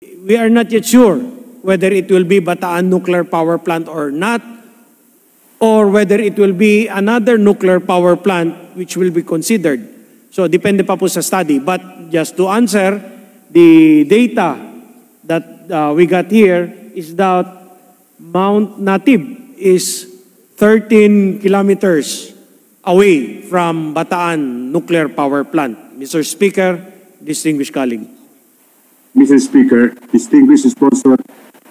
We are not yet sure whether it will be Bataan Nuclear Power Plant or not, or whether it will be another nuclear power plant which will be considered. So depende pa po sa study. But just to answer, the data that we got here is that Mount Natib is 13 kilometers away from Bataan Nuclear Power Plant. Mr. Speaker, distinguished colleague. Mr. Speaker, distinguished sponsor,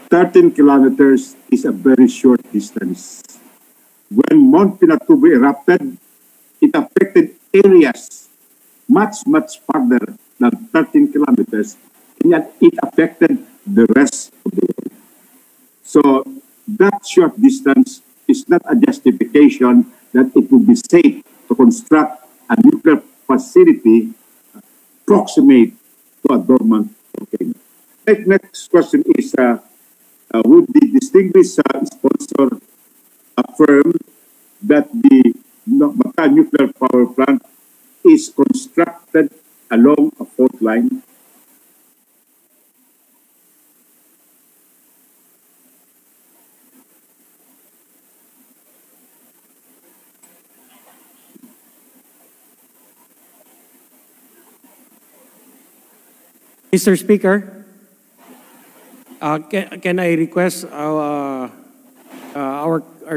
13 kilometers is a very short distance. When Mount Pinatubo erupted, it affected areas much farther than 13 kilometers, and yet it affected the rest of the world. So that short distance is not a justification that it would be safe to construct a nuclear facility proximate to a dormant volcano. Next question is, would the distinguished sponsor affirm that the Bataan Nuclear Power Plant is constructed along a fault line? Mr. Speaker, can I request our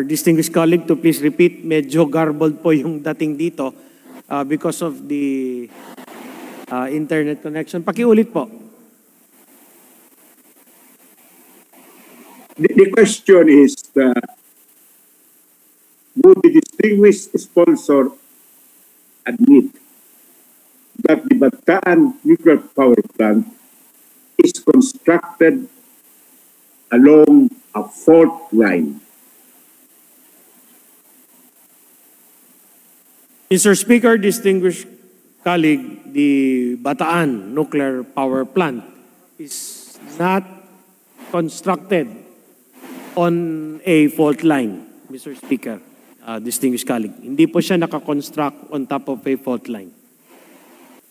distinguished colleague to please repeat? Medyo garbled po yung dating dito because of the internet connection. Pakiulit po. The question is, would the distinguished sponsor admit that the Bataan Nuclear Power Plant is constructed along a fault line? Mr. Speaker, distinguished colleague, the Bataan Nuclear Power Plant is not constructed on a fault line, Mr. Speaker, distinguished colleague. Hindi po siya nakakonstruct on top of a fault line.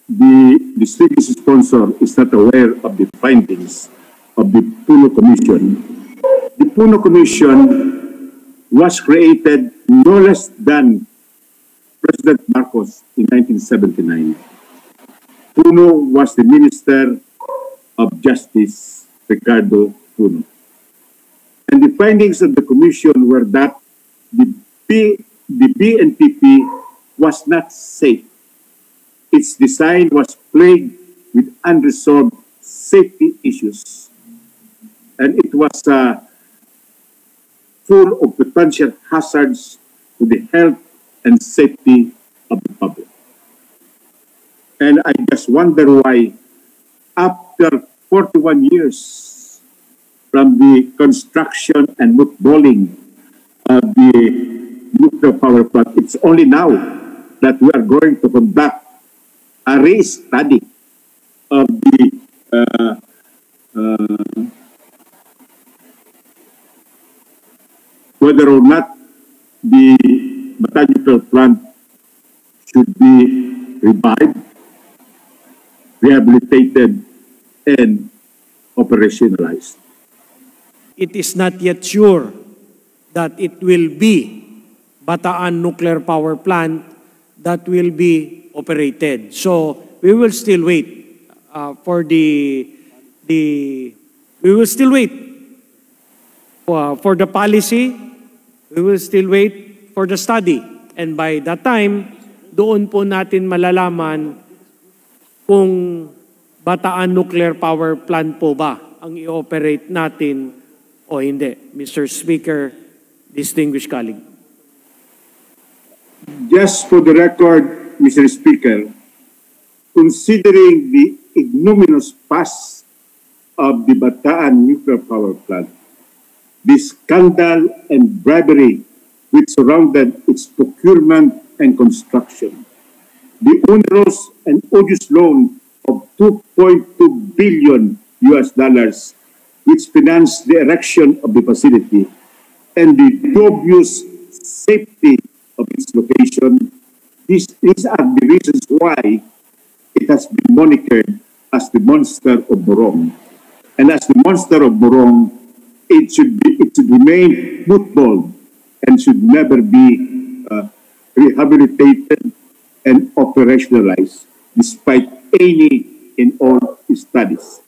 The distinguished sponsor is not aware of the findings of the Puno Commission. The Puno Commission was created no less than President Marcos in 1979. Puno was the Minister of Justice, Ricardo Puno. And the findings of the Commission were that the BNPP was not safe. Its design was plagued with unresolved safety issues, and it was full of potential hazards to the health and safety of the public. And I just wonder why, after 41 years from the construction and mothballing of the nuclear power plant, it's only now that we are going to conduct a re-study of the whether or not the Bataan Nuclear Plant should be revived, rehabilitated, and operationalized. It is not yet sure that it will be Bataan Nuclear Power Plant that will be operated. So we will still wait for the policy. We will still wait for the study. And by that time, doon po natin malalaman kung Bataan Nuclear Power Plant po ba ang i-operate natin o hindi. Mr. Speaker, distinguished colleague. Just for the record, Mr. Speaker, considering the ignominious past of the Bataan Nuclear Power Plant, the scandal and bribery which surrounded its procurement and construction, the onerous and odious loan of $2.2 billion which financed the erection of the facility, and the dubious safety of its location, these are the reasons why it has been monikered as the monster of Morong. And as the monster of Morong, it should remain mothballed and should never be rehabilitated and operationalized despite any and all studies.